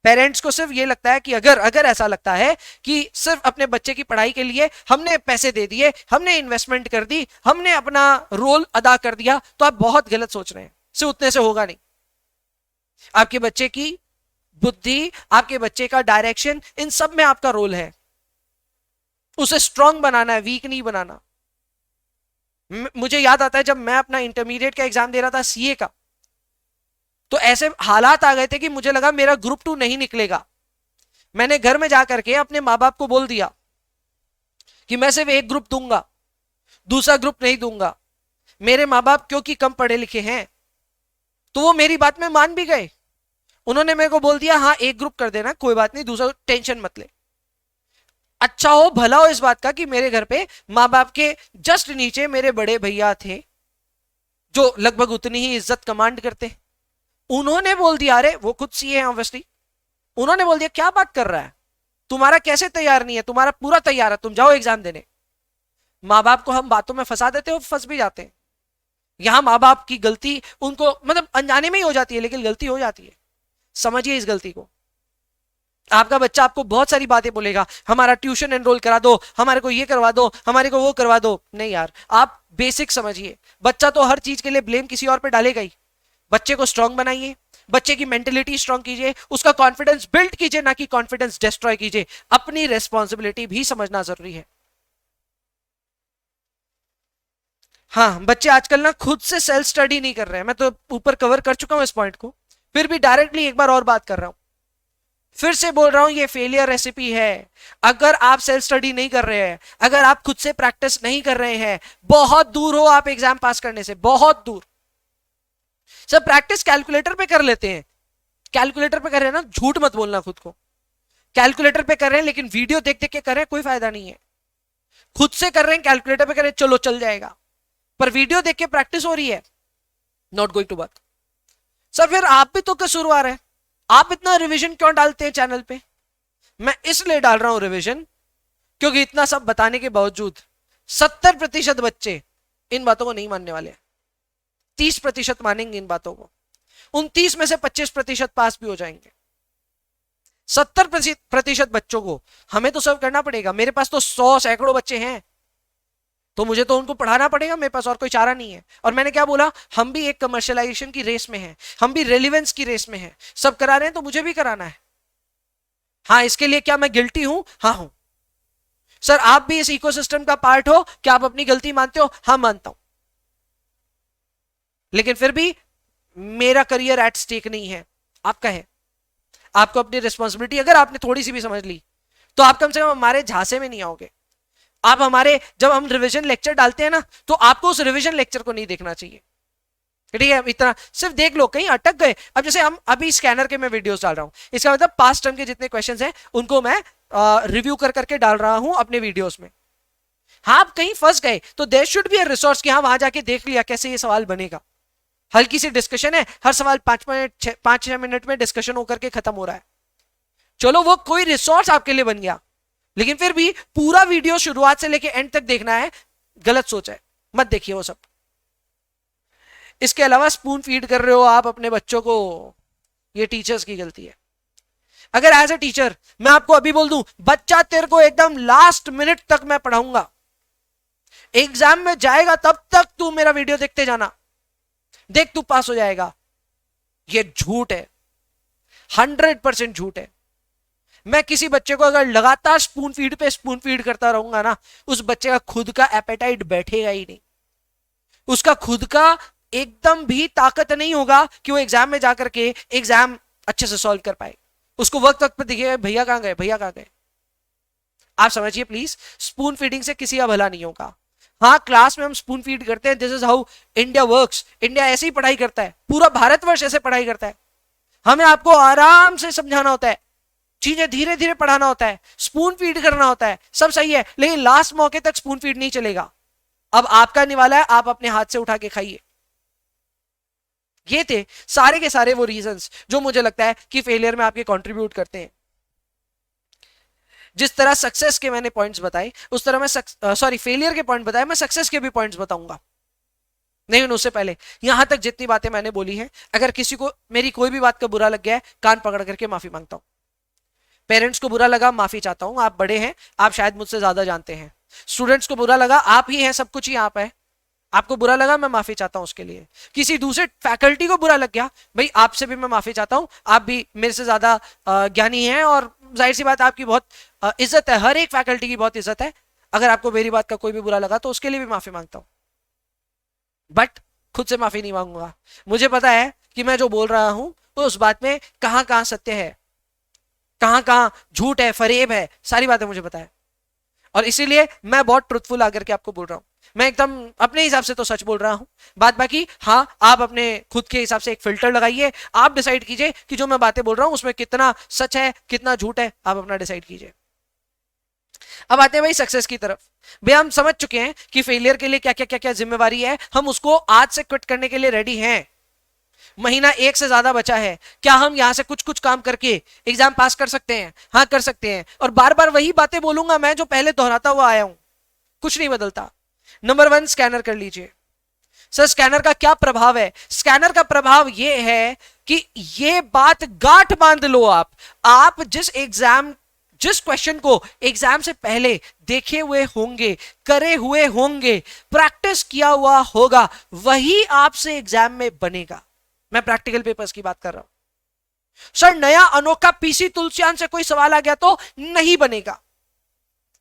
A: पेरेंट्स को सिर्फ ये लगता है कि अगर ऐसा लगता है कि सिर्फ अपने बच्चे की पढ़ाई के लिए हमने पैसे दे दिए, हमने इन्वेस्टमेंट कर दी, हमने अपना रोल अदा कर दिया, तो आप बहुत गलत सोच रहे हैं। सिर्फ उतने से होगा नहीं। आपके बच्चे की बुद्धि, आपके बच्चे का डायरेक्शन, इन सब में आपका रोल है। उसे स्ट्रांग बनाना है, वीक नहीं बनाना। मुझे याद आता है जब मैं अपना इंटरमीडिएट का एग्जाम दे रहा था सीए का, तो ऐसे हालात आ गए थे कि मुझे लगा मेरा ग्रुप 2 नहीं निकलेगा। मैंने घर में जाकर के अपने माँ बाप को बोल दिया कि मैं सिर्फ एक ग्रुप दूंगा, दूसरा ग्रुप नहीं दूंगा। मेरे माँ बाप क्योंकि कम पढ़े लिखे हैं, तो वो मेरी बात में मान भी गए। उन्होंने मेरे को बोल दिया हाँ एक ग्रुप कर देना, कोई बात नहीं, दूसरा टेंशन मत ले। अच्छा हो भला हो इस बात का कि मेरे घर पे माँ बाप के जस्ट नीचे मेरे बड़े भैया थे जो लगभग उतनी ही इज्जत कमांड करते। उन्होंने बोल दिया, अरे वो खुद सीए हैं ऑब्वियसली, उन्होंने बोल दिया क्या बात कर रहा है, तुम्हारा कैसे तैयार नहीं है, तुम्हारा पूरा तैयार है, तुम जाओ एग्जाम देने। माँ बाप को हम बातों में फंसा देते हैं, फंस भी जाते हैं। यहां माँ बाप की गलती उनको मतलब अनजाने में ही हो जाती है, लेकिन गलती हो जाती है, समझिए इस गलती को। आपका बच्चा आपको बहुत सारी बातें बोलेगा, हमारा ट्यूशन एनरोल करा दो, हमारे को ये करवा दो, हमारे को वो करवा दो। नहीं यार, आप बेसिक समझिए। बच्चा तो हर चीज के लिए ब्लेम किसी और पे डालेगा ही। बच्चे को स्ट्रांग बनाइए, बच्चे की मेंटेलिटी स्ट्रांग कीजिए, उसका कॉन्फिडेंस बिल्ड कीजिए, ना कि कॉन्फिडेंस डिस्ट्रॉय कीजिए। अपनी रेस्पॉन्सिबिलिटी भी समझना जरूरी है। हाँ, बच्चे आजकल ना खुद से सेल्फ स्टडी नहीं कर रहे हैं। मैं तो ऊपर कवर कर चुका हूं इस पॉइंट को, फिर भी डायरेक्टली एक बार और बात कर रहा हूं। फिर से बोल रहा हूं, ये फेलियर रेसिपी है। अगर आप सेल्फ स्टडी नहीं कर रहे हैं, अगर आप खुद से प्रैक्टिस नहीं कर रहे हैं, बहुत दूर हो आप एग्जाम पास करने से, बहुत दूर। सब प्रैक्टिस कैलकुलेटर पे कर लेते हैं। कैलकुलेटर पे कर रहे हैं ना, झूठ मत बोलना खुद को। कैलकुलेटर पे कर रहे हैं, लेकिन वीडियो देख देख के कर रहे हैं, कोई फायदा नहीं है। खुद से कर रहे हैं, कैलकुलेटर पे कर रहे हैं, चलो चल जाएगा, पर वीडियो देख के प्रैक्टिस हो रही है, not going to work. Sir फिर आप भी तो कसूरवार है, आप इतना रिवीजन क्यों डालते हैं चैनल पे? मैं इसलिए डाल रहा हूं रिवीजन, क्योंकि इतना सब बताने के बावजूद 70% बच्चे इन बातों को नहीं मानने वाले, 30% मानेंगे इन बातों को। उन 30 में से 25% पास भी हो जाएंगे। 70% बच्चों को हमें तो सर्व करना पड़ेगा। मेरे पास तो 100 सैकड़ों बच्चे हैं, तो मुझे तो उनको पढ़ाना पड़ेगा, मेरे पास और कोई चारा नहीं है। और मैंने क्या बोला, हम भी एक कमर्शियलाइजेशन की रेस में हैं, हम भी रेलिवेंस की रेस में हैं। सब करा रहे हैं तो मुझे भी कराना है। हाँ, इसके लिए क्या मैं गिल्टी हूं? हाँ हूं। सर आप भी इस इकोसिस्टम का पार्ट हो, क्या आप अपनी गलती मानते हो? हाँ मानता हूं, लेकिन फिर भी मेरा करियर एट स्टेक नहीं है, आपका है। आपको अपनी रिस्पॉन्सिबिलिटी अगर आपने थोड़ी सी भी समझ ली, तो आप कम से कम हमारे झांसे में नहीं आओगे। आप हमारे, जब हम रिवीजन लेक्चर डालते हैं ना, तो आपको उस रिवीजन लेक्चर को नहीं देखना चाहिए, ठीक है? इतना सिर्फ देख लो, कहीं अटक गए। अब जैसे हम अभी स्कैनर के मैं वीडियोस डाल रहा हूं, इसका मतलब पास्ट टर्म के जितने क्वेश्चंस हैं उनको मैं रिव्यू कर करके डाल रहा हूं अपने वीडियोस में। हाँ, आप कहीं फंस गए तो there should be a resource कि हाँ वहां जाके देख लिया कैसे ये सवाल बनेगा। हल्की सी डिस्कशन है, हर सवाल 5-6 मिनट में डिस्कशन होकर के खत्म हो रहा है। चलो वो कोई रिसोर्स आपके लिए बन गया, लेकिन फिर भी पूरा वीडियो शुरुआत से लेके एंड तक देखना है, गलत सोच है, मत देखिए वो सब। इसके अलावा स्पून फीड कर रहे हो आप अपने बच्चों को, ये टीचर्स की गलती है। अगर एज ए टीचर मैं आपको अभी बोल दूं, बच्चा तेरे को एकदम लास्ट मिनट तक मैं पढ़ाऊंगा, एग्जाम में जाएगा तब तक तू मेरा वीडियो देखते जाना, देख तू पास हो जाएगा, ये झूठ है, 100% झूठ है। मैं किसी बच्चे को अगर लगातार स्पून फीड पे स्पून फीड करता रहूंगा ना, उस बच्चे का खुद का एपेटाइट बैठेगा ही नहीं, उसका खुद का एकदम भी ताकत नहीं होगा कि वो एग्जाम में जाकर के एग्जाम अच्छे से सॉल्व कर पाए। उसको वक्त वक्त पे दिखेगा भैया कहां गए, भैया कहां गए। आप समझिए प्लीज, स्पून फीडिंग से किसी का भला नहीं होगा। हाँ, क्लास में हम स्पून फीड करते हैं, this is how India works. India ऐसे ही पढ़ाई करता है, पूरा भारतवर्ष ऐसे पढ़ाई करता है। हमें आपको आराम से समझाना होता है, चीजें धीरे धीरे पढ़ाना होता है, स्पून फीड करना होता है, सब सही है, लेकिन लास्ट मौके तक स्पून फीड नहीं चलेगा। अब आपका निवाला है, आप अपने हाथ से उठा के खाइए। ये थे सारे के सारे वो रीजंस जो मुझे लगता है कि फेलियर में आपके कंट्रीब्यूट करते हैं। जिस तरह सक्सेस के मैंने पॉइंट्स बताए, उस तरह मैं फेलियर के पॉइंट बताए, मैं सक्सेस के भी पॉइंट्स बताऊंगा। नहीं, उससे पहले यहां तक जितनी बातें मैंने बोली हैं, अगर किसी को मेरी कोई भी बात का बुरा लग गया है, कान पकड़ करके माफी मांगता हूं। पेरेंट्स को बुरा लगा, माफी चाहता हूं, आप बड़े हैं, आप शायद मुझसे ज्यादा जानते हैं। स्टूडेंट्स को बुरा लगा, आप ही हैं, सब कुछ ही आप है, आपको बुरा लगा, मैं माफी चाहता हूं उसके लिए। किसी दूसरे फैकल्टी को बुरा लग गया, भाई आपसे भी मैं माफी चाहता हूं, आप भी मेरे से ज्यादा ज्ञानी हैं, और जाहिर सी बात आपकी बहुत इज्जत है, हर एक फैकल्टी की बहुत इज्जत है। अगर आपको मेरी बात का कोई भी बुरा लगा तो उसके लिए भी माफी मांगता हूं, बट खुद से माफी नहीं मांगूंगा। मुझे पता है कि मैं जो बोल रहा हूं तो उस बात में कहां कहां सत्य है, कहां कहां झूठ है, फरेब है, सारी बातें मुझे पता है। और इसीलिए मैं बहुत ट्रुथफुल आकर के आपको बोल रहा हूं, मैं एकदम अपने हिसाब से तो सच बोल रहा हूं। बात बाकी हाँ, आप अपने खुद के हिसाब से एक फिल्टर लगाइए, आप डिसाइड कीजिए कि जो मैं बातें बोल रहा हूं उसमें कितना सच है, कितना झूठ है, आप अपना डिसाइड कीजिए। अब आते हैं भाई सक्सेस की तरफ। भैया हम समझ चुके हैं कि फेलियर के लिए क्या क्या क्या क्या जिम्मेवारी है, हम उसको आज से क्विट करने के लिए रेडी हैं। महीना 1 से ज्यादा बचा है, क्या हम यहां से कुछ कुछ काम करके एग्जाम पास कर सकते हैं? हाँ कर सकते हैं। और बार बार वही बातें बोलूंगा मैं जो पहले दोहराता हुआ आया हूं, कुछ नहीं बदलता। नंबर वन, स्कैनर कर लीजिए। सर स्कैनर का क्या प्रभाव है? स्कैनर का प्रभाव यह है कि ये बात गांठ बांध लो आप जिस क्वेश्चन को एग्जाम से पहले देखे हुए होंगे, करे हुए होंगे, प्रैक्टिस किया हुआ होगा, वही आपसे एग्जाम में बनेगा। मैं प्रैक्टिकल पेपर्स की बात कर रहा हूं। सर नया अनोखा पीसी तुलसियान से कोई सवाल आ गया तो नहीं बनेगा।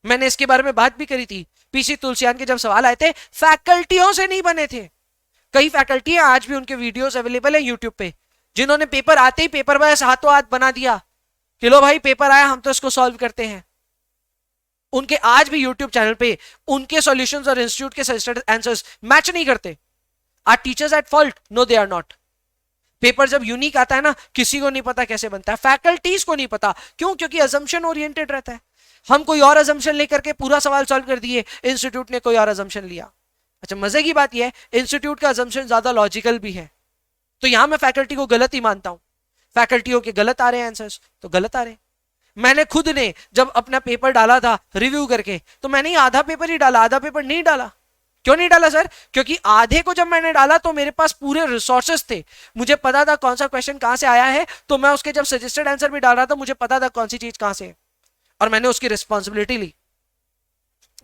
A: मैंने इसके बारे में बात भी करी थी। पीसी तुलसियान के जब सवाल आए थे, फैकल्टियों से नहीं बने थे। कई फैकल्टी है, आज भी उनके वीडियोस अवेलेबल है यूट्यूब पे, जिन्होंने पेपर आते ही पेपर वाइज हाथों हाथ बना दिया कि लो भाई पेपर आया, हम तो इसको सॉल्व करते हैं। उनके आज भी यूट्यूब चैनल पे उनके सॉल्यूशंस और इंस्टीट्यूट के सजेस्टेड आंसर्स मैच नहीं करते। Are teachers at fault? No, they are not. Paper जब यूनिक आता है ना, किसी को नहीं पता कैसे बनता है, फैकल्टीज को नहीं पता। क्यों? क्योंकि अजम्पशन ओरिएंटेड रहता है। हम कोई और अजम्पशन लेकर के पूरा सवाल सॉल्व कर दिए, इंस्टीट्यूट ने कोई और अजम्पशन लिया। अच्छा, मजे की बात यह है इंस्टीट्यूट का अजम्पशन ज्यादा लॉजिकल भी है, तो यहां मैं फैकल्टी को गलत ही मानता हूं। फैकल्टियों के गलत आ रहे हैं आंसर्स तो गलत आ रहे हैं। मैंने खुद ने जब अपना पेपर डाला था रिव्यू करके, तो मैंने आधा पेपर ही डाला, आधा पेपर नहीं डाला। क्यों नहीं डाला सर? क्योंकि आधे को जब मैंने डाला तो मेरे पास पूरे रिसोर्सेस थे, मुझे पता था कौन सा क्वेश्चन कहां से आया है, तो मैं उसके जब सजेस्टेड आंसर भी डाल रहा था मुझे पता था कौन सी चीज कहां से है, और मैंने उसकी रिस्पॉन्सिबिलिटी ली।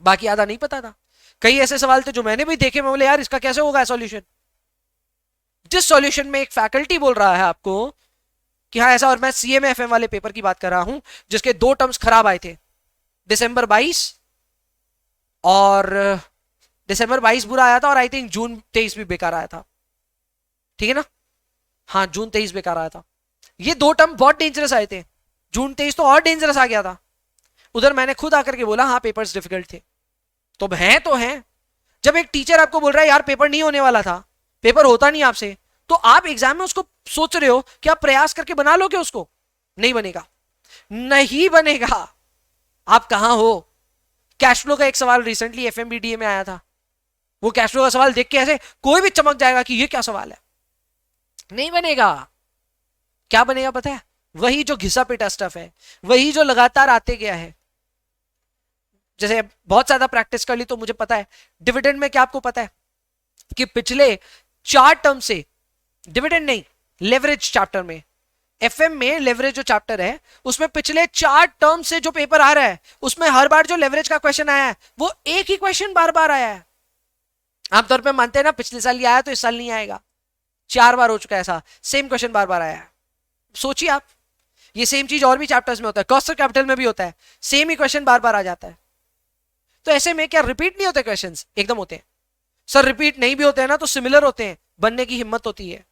A: बाकी आधा नहीं पता था। कई ऐसे सवाल थे जो मैंने भी देखे, मैं बोले यार इसका कैसे होगा सॉल्यूशन। जिस सॉल्यूशन में एक फैकल्टी बोल रहा है आपको कि हाँ ऐसा, और मैं सीएम एफएम वाले पेपर की बात कर रहा हूं जिसके 2 टर्म्स खराब आए थे, दिसंबर 22 और दिसंबर 22 बुरा आया था, और आई थिंक जून 23 भी बेकार आया था। ठीक है ना? हाँ, जून 23 बेकार आया था। ये 2 टर्म बहुत डेंजरस आए थे। जून 23 तो और डेंजरस आ गया था। उधर मैंने खुद आकर के बोला हाँ पेपर्स डिफिकल्ट थे, तो हैं। जब एक टीचर आपको बोल रहा है यार पेपर नहीं होने वाला था, पेपर होता नहीं आपसे, तो आप एग्जाम में उसको सोच रहे हो कि आप प्रयास करके बना लोगे उसको? नहीं बनेगा, नहीं बनेगा। आप कहां हो? कैश फ्लो का एक सवाल रिसेंटली एफएमबीडीए में आया था, वो कैश फ्लो का सवाल देख के ऐसे कोई भी चमक जाएगा कि ये क्या सवाल है। नहीं बनेगा। क्या बनेगा पता है? वही जो घिसा पिटा स्टफ है, वही जो लगातार आते गया है। जैसे बहुत ज्यादा प्रैक्टिस कर ली तो मुझे पता है डिविडेंड में क्या आपको पता है कि पिछले 4 टर्म से, डिविडेंड नहीं लेवरेज चैप्टर में, एफएम में लेवरेज जो चैप्टर है उसमें पिछले 4 टर्म से जो पेपर आ रहा है उसमें हर बार जो लेवरेज का क्वेश्चन आया है वो एक ही क्वेश्चन बार बार आया है। आमतौर पे मानते हैं ना पिछले साल ये आया तो इस साल नहीं आएगा, 4 बार हो चुका है ऐसा, सेम क्वेश्चन बार बार आया है। सोचिए आप, ये सेम चीज और भी चैप्टर्स में होता है, कॉस्ट ऑफ कैपिटल में भी होता है, सेम ही क्वेश्चन बार बार आ जाता है। तो ऐसे में क्या रिपीट नहीं होते क्वेश्चंस? एकदम होते हैं सर। रिपीट नहीं भी होते हैं ना तो सिमिलर होते हैं, बनने की हिम्मत होती है।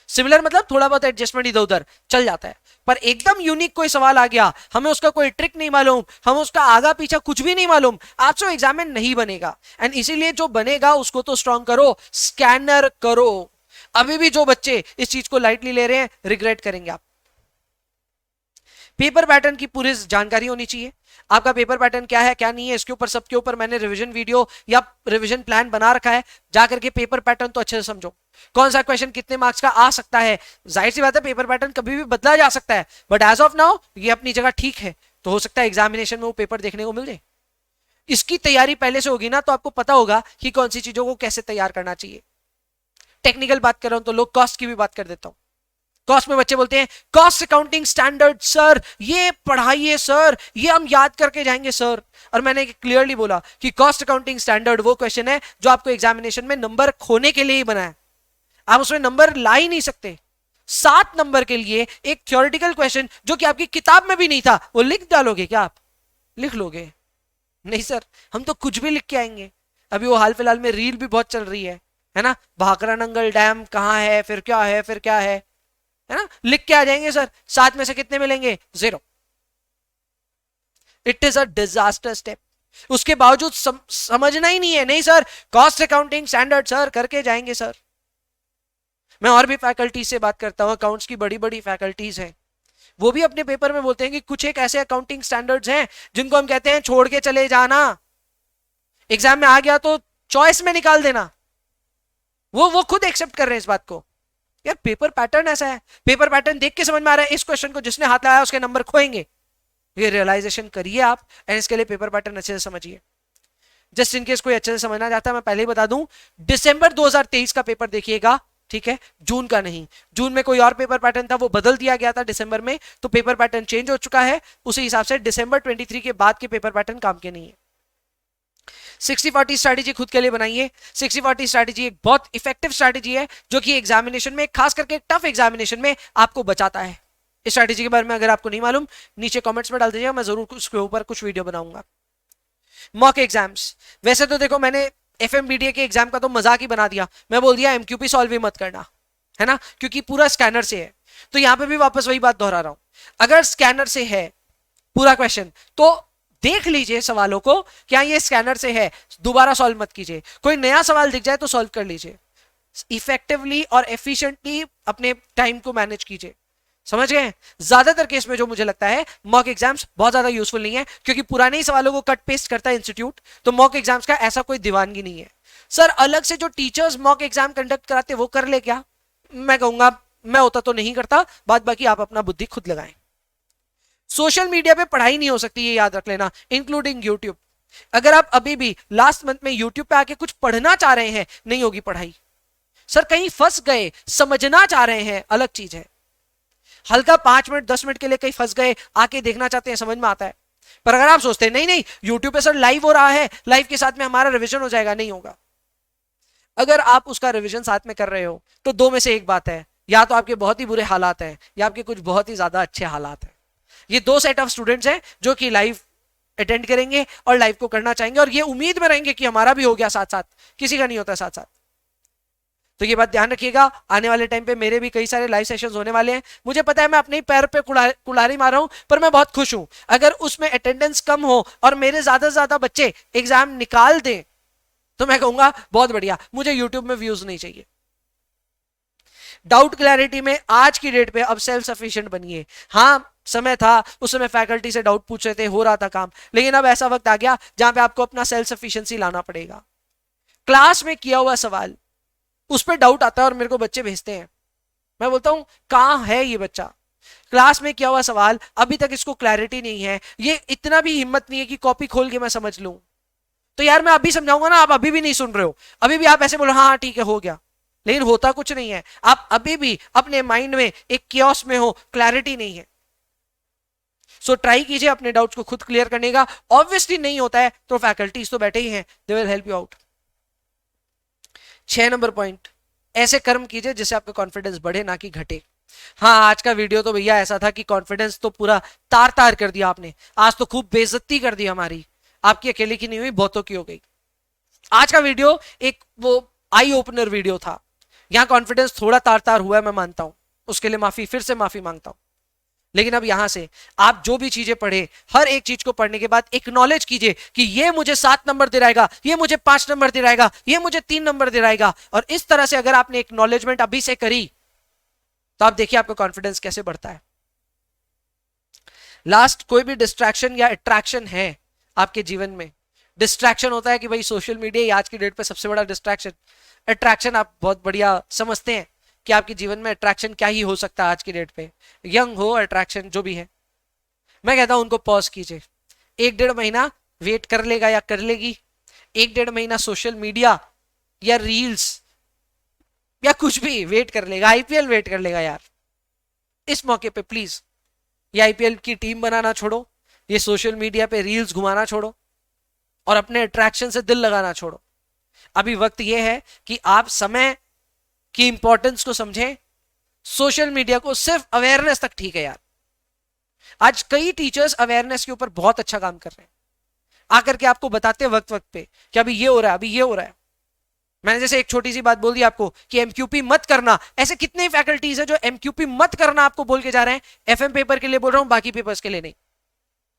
A: सिमिलर मतलब थोड़ा बहुत एडजस्टमेंट इधर उधर चल जाता है, पर एकदम यूनिक कोई सवाल आ गया, हमें उसका कोई ट्रिक नहीं मालूम, हमें उसका आगा पीछा कुछ भी नहीं मालूम, आपसे एग्जाम में नहीं बनेगा। एंड इसीलिए जो बनेगा उसको तो स्ट्रॉन्ग करो, स्कैनर करो। अभी भी जो बच्चे इस चीज को लाइटली ले रहे हैं रिग्रेट करेंगे आप। पेपर पैटर्न की पूरी जानकारी होनी चाहिए, आपका पेपर पैटर्न क्या है क्या नहीं है, इसके ऊपर सबके ऊपर मैंने रिवीजन वीडियो या रिवीजन प्लान बना रखा है। जाकर के पेपर पैटर्न तो अच्छे से समझो, कौन सा क्वेश्चन कितने मार्क्स का आ सकता है। जाहिर सी बात है पेपर पैटर्न कभी भी बदला जा सकता है, बट एज ऑफ नाउ ये अपनी जगह ठीक है, तो हो सकता है एग्जामिनेशन में वो पेपर देखने को मिल जाए। इसकी तैयारी पहले से होगी ना तो आपको पता होगा कि कौन सी चीजों को कैसे तैयार करना चाहिए। टेक्निकल बात कर रहा हूं तो लोग कॉस्ट की भी बात कर देता हूं। कॉस्ट में बच्चे बोलते हैं कॉस्ट अकाउंटिंग स्टैंडर्ड सर ये पढ़ाइए सर, ये हम याद करके जाएंगे सर। और मैंने क्लियरली बोला कि कॉस्ट अकाउंटिंग स्टैंडर्ड वो क्वेश्चन है जो आपको एग्जामिनेशन में नंबर खोने के लिए ही बना है, आप उसमें नंबर ला ही नहीं सकते। 7 नंबर के लिए एक थ्योरेटिकल क्वेश्चन जो कि आपकी किताब में भी नहीं था वो लिख डालोगे क्या? आप लिख लोगे? नहीं सर, हम तो कुछ भी लिख के आएंगे। अभी वो हाल फिलहाल में रील भी बहुत चल रही है ना, भाखरा नंगल डैम कहां है, फिर क्या है, फिर क्या है ना, लिख के आ जाएंगे सर। 7 में से कितने मिलेंगे? 0। It is a disaster step. उसके बावजूद समझना ही नहीं है, नहीं sir cost accounting standard sir करके जाएंगे सर। मैं और भी फैकल्टी से बात करता हूं, अकाउंट्स की बड़ी बड़ी फैकल्टीज हैं, वो भी अपने पेपर में बोलते हैं कि कुछ एक ऐसे अकाउंटिंग स्टैंडर्ड्स हैं जिनको हम कहते हैं छोड़ के चले जाना, एग्जाम में आ गया तो चॉइस में निकाल देना। वो खुद एक्सेप्ट कर रहे हैं इस बात को। यार पेपर पैटर्न ऐसा है, पेपर पैटर्न देख के समझ में आ रहा है इस क्वेश्चन को जिसने हाथ लगाया उसके नंबर खोएंगे। ये रियलाइजेशन करिए आप, एंड इसके लिए पेपर पैटर्न अच्छे से समझिए। जस्ट इन केस कोई अच्छे से समझना चाहता है मैं पहले ही बता दूं, दिसंबर 2023 का पेपर देखिएगा, ठीक है, जून का नहीं। जून में कोई और पेपर पैटर्न था, वो बदल दिया गया था दिसंबर में, तो पेपर पैटर्न चेंज हो चुका है। उसी हिसाब से दिसंबर 23 के बाद के पेपर पैटर्न काम के नहीं है। 60-40 स्ट्रैटेजी खुद के लिए बनाइए। 60-40 स्ट्रैटेजी एक बहुत इफेक्टिव स्ट्रैटेजी है जो कि एग्जामिनेशन में, खास करके टफ एग्जामिनेशन में आपको बचाता है। इस स्ट्रैटेजी के बारे में अगर आपको नहीं मालूम, नीचे कमेंट्स में डाल दीजिएगा, मैं जरूर उसके ऊपर कुछ वीडियो बनाऊंगा। मॉक एग्जाम्स, वैसे तो देखो मैंने एफएमबीडीए के एग्जाम का तो मजाक ही बना दिया, मैं बोल दिया एमक्यूपी सॉल्व ही मत करना, है ना, क्योंकि पूरा स्कैनर से है। तो यहां पे भी वापस वही बात दोहरा रहा हूं, अगर स्कैनर से है पूरा क्वेश्चन तो देख लीजिए सवालों को, क्या ये स्कैनर से है, दोबारा सॉल्व मत कीजिए। कोई नया सवाल दिख जाए तो सॉल्व कर लीजिए, इफेक्टिवली और एफिशिएंटली अपने टाइम को मैनेज कीजिए, समझ गए। ज्यादातर केस में जो मुझे लगता है मॉक एग्जाम्स बहुत ज्यादा यूजफुल नहीं है, क्योंकि पुराने ही सवालों को कट पेस्ट करता है इंस्टीट्यूट, तो मॉक एग्जाम्स का ऐसा कोई दीवानगी नहीं है। सर अलग से जो टीचर्स मॉक एग्जाम कंडक्ट कराते वो कर ले क्या, मैं कहूंगा मैं होता तो नहीं करता, बाद बाकी आप अपना बुद्धि खुद लगाएं। सोशल मीडिया पे पढ़ाई नहीं हो सकती, ये याद रख लेना, इंक्लूडिंग यूट्यूब। अगर आप अभी भी लास्ट मंथ में यूट्यूब पे आके कुछ पढ़ना चाह रहे हैं, नहीं होगी पढ़ाई। सर कहीं फंस गए, समझना चाह रहे हैं, अलग चीज है। हल्का 5 मिनट 10 मिनट के लिए कहीं फंस गए, आके देखना चाहते हैं, समझ में आता है। पर अगर आप सोचते हैं नहीं नहीं यूट्यूब पे सर लाइव हो रहा है, लाइव के साथ में हमारा रिवीजन हो जाएगा, नहीं होगा। अगर आप उसका रिवीजन साथ में कर रहे हो तो दो में से एक बात है, या तो आपके बहुत ही बुरे हालात हैं या आपके कुछ बहुत ही ज्यादा अच्छे हालात हैं। ये दो सेट ऑफ स्टूडेंट्स हैं जो कि लाइव अटेंड करेंगे और लाइव को करना चाहेंगे और ये उम्मीद में रहेंगे कि हमारा भी हो गया साथ साथ, किसी का नहीं होता साथ साथ। तो ये बात ध्यान रखिएगा, आने वाले टाइम पे मेरे भी कई सारे लाइव सेशंस होने वाले हैं। मुझे पता है मैं अपने ही पैर पे कुल्हाड़ी मार रहा हूं, पर मैं बहुत खुश हूं। अगर उसमें अटेंडेंस कम हो और मेरे ज्यादा से ज्यादा बच्चे एग्जाम निकाल दें तो मैं कहूंगा बहुत बढ़िया, मुझे यूट्यूब में व्यूज नहीं चाहिए। डाउट क्लैरिटी में आज की डेट पे अब सेल्फ सफिशिएंट बनिए। हाँ समय था उस समय फैकल्टी से डाउट पूछ रहे थे, हो रहा था काम, लेकिन अब ऐसा वक्त आ गया जहां पे आपको अपना सेल्फ सफिशिएंसी लाना पड़ेगा। क्लास में किया हुआ सवाल, उस पर डाउट आता है और मेरे को बच्चे भेजते हैं, मैं बोलता हूं कहां है ये बच्चा, क्लास में किया हुआ सवाल अभी तक इसको क्लैरिटी नहीं है, ये इतना भी हिम्मत नहीं है कि कॉपी खोल के मैं समझ लूं। तो यार मैं अभी समझाऊंगा ना, आप अभी भी नहीं सुन रहे हो, अभी भी आप ऐसे बोलो हाँ ठीक है हो गया, लेकिन होता कुछ नहीं है। आप अभी भी अपने माइंड में एक कियोस में हो, क्लैरिटी नहीं है। सो ट्राई कीजिए अपने डाउट्स को खुद क्लियर करने का। ऑब्वियसली नहीं होता है तो फैकल्टीज तो बैठे ही हैं, they will help you out. 6 number point, ऐसे कर्म कीजिए जिससे आपका कॉन्फिडेंस बढ़े ना कि घटे। हाँ आज का वीडियो तो भैया ऐसा था कि कॉन्फिडेंस तो पूरा तार तार कर दिया आपने, आज तो खूब बेइज्जती कर दी हमारी, आपकी अकेले की नहीं हुई, बहुतों की हो गई। आज का वीडियो एक वो आई ओपनर वीडियो था, यहां कॉन्फिडेंस थोड़ा तार तार हुआ है, मैं मानता हूं, उसके लिए माफी, फिर से माफी मांगता हूं। लेकिन अब यहां से आप जो भी चीजें पढ़े, हर एक चीज को पढ़ने के बाद एक्नॉलेज कीजिए कि ये मुझे 7 नंबर दिलाएगा, ये मुझे 5 नंबर दिलाएगा, ये मुझे 3 नंबर दिलाएगा। और इस तरह से अगर आपने एक्नॉलेजमेंट अभी से करी तो आप देखिए आपका कॉन्फिडेंस कैसे बढ़ता है। लास्ट, कोई भी डिस्ट्रैक्शन या अट्रैक्शन है आपके जीवन में, डिस्ट्रैक्शन होता है कि भाई सोशल मीडिया आज की डेट पे सबसे बड़ा डिस्ट्रैक्शन, अट्रैक्शन आप बहुत बढ़िया समझते हैं कि आपके जीवन में अट्रैक्शन क्या ही हो सकता है आज की डेट पे, यंग हो अट्रैक्शन जो भी है। मैं कहता हूं उनको पॉज कीजिए, 1-1.5 महीना वेट कर लेगा या कर लेगी, 1-1.5 महीना सोशल मीडिया या रील्स या कुछ भी वेट कर लेगा, आईपीएल वेट कर लेगा यार। इस मौके पे प्लीज ये आईपीएल की टीम बनाना छोड़ो, ये सोशल मीडिया पे रील्स घुमाना छोड़ो और अपने अट्रैक्शन से दिल लगाना छोड़ो। अभी वक्त ये है कि आप समय की इंपॉर्टेंस को समझें, सोशल मीडिया को सिर्फ अवेयरनेस तक ठीक है यार। आज कई टीचर्स अवेयरनेस के ऊपर बहुत अच्छा काम कर रहे हैं, आकर के आपको बताते हैं वक्त वक्त पे कि अभी ये हो रहा है, अभी ये हो रहा है। मैंने जैसे एक छोटी सी बात बोल दी आपको कि एमक्यूपी मत करना, ऐसे कितने ही फैकल्टीज है जो एमक्यूपी मत करना आपको बोल के जा रहे हैं। एफएम पेपर के लिए बोल रहा हूं, बाकी पेपर्स के लिए नहीं।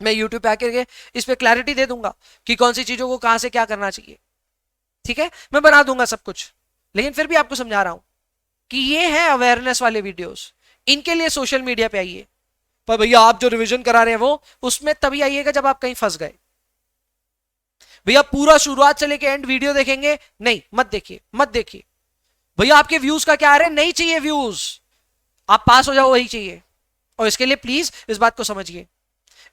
A: मैं यूट्यूब पे आकर के इस पे क्लैरिटी दे दूंगा कि कौन सी चीजों को कहां से क्या करना चाहिए, ठीक है, मैं बना दूंगा सब कुछ। लेकिन फिर भी आपको समझा रहा हूं कि ये है अवेयरनेस वाले वीडियोस, इनके लिए सोशल मीडिया पे आइए। पर भैया आप जो रिवीजन करा रहे हैं वो उसमें तभी आइएगा जब आप कहीं फंस गए। भैया पूरा शुरुआत से लेके एंड वीडियो देखेंगे, नहीं मत देखिए, मत देखिए। भैया आपके व्यूज का क्या आ रहा है, नहीं चाहिए व्यूज, आप पास हो जाओ वही चाहिए। और इसके लिए प्लीज इस बात को समझिए,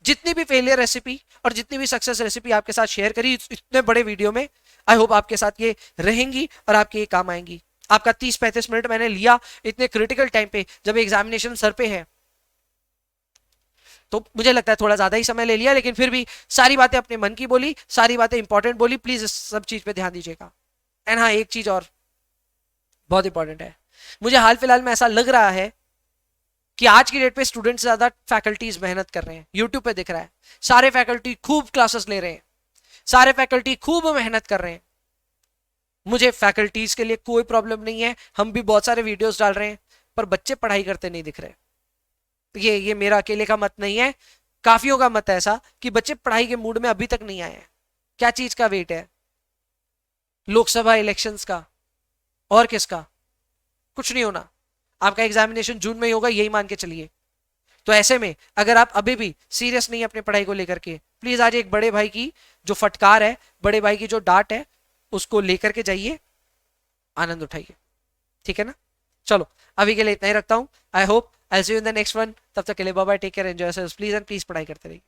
A: जितनी भी फेलियर रेसिपी और जितनी भी सक्सेस रेसिपी आपके साथ शेयर करी इतने बड़े वीडियो में, आई होप आपके साथ ये रहेंगी और आपके ये काम आएंगी। आपका 30-35 मिनट मैंने लिया इतने क्रिटिकल टाइम पे, जब एग्जामिनेशन सर पे है, तो मुझे लगता है थोड़ा ज्यादा ही समय ले लिया, लेकिन फिर भी सारी बातें अपने मन की बोली, सारी बातें इंपॉर्टेंट बोली। प्लीज इस सब चीज पे ध्यान दीजिएगा। एंड हाँ, एक चीज और बहुत इंपॉर्टेंट है, मुझे हाल फिलहाल में ऐसा लग रहा है कि आज की डेट पे स्टूडेंट से ज्यादा फैकल्टीज मेहनत कर रहे हैं। यूट्यूब पे दिख रहा है सारे फैकल्टी खूब क्लासेस ले रहे हैं, सारे फैकल्टी खूब मेहनत कर रहे हैं। मुझे फैकल्टीज के लिए कोई प्रॉब्लम नहीं है, हम भी बहुत सारे वीडियोस डाल रहे हैं, पर बच्चे पढ़ाई करते नहीं दिख रहे। ये मेरा अकेले का मत नहीं है, काफियों का मत है ऐसा कि बच्चे पढ़ाई के मूड में अभी तक नहीं आए हैं। क्या चीज का वेट है? लोकसभा इलेक्शंस का और किसका? कुछ नहीं होना। आपका एग्जामिनेशन जून में ही होगा, यही मान के चलिए। तो ऐसे में अगर आप अभी भी सीरियस नहीं है अपने पढ़ाई को लेकर के, प्लीज आज एक बड़े भाई की जो फटकार है, बड़े भाई की जो डांट है, उसको लेकर के जाइए, आनंद उठाइए। ठीक है ना? चलो अभी के लिए इतना ही रखता हूं। I hope I see you in the next one. तब तक के लिए bye bye, take care, enjoy yourselves please, and please पढ़ाई करते रहिए।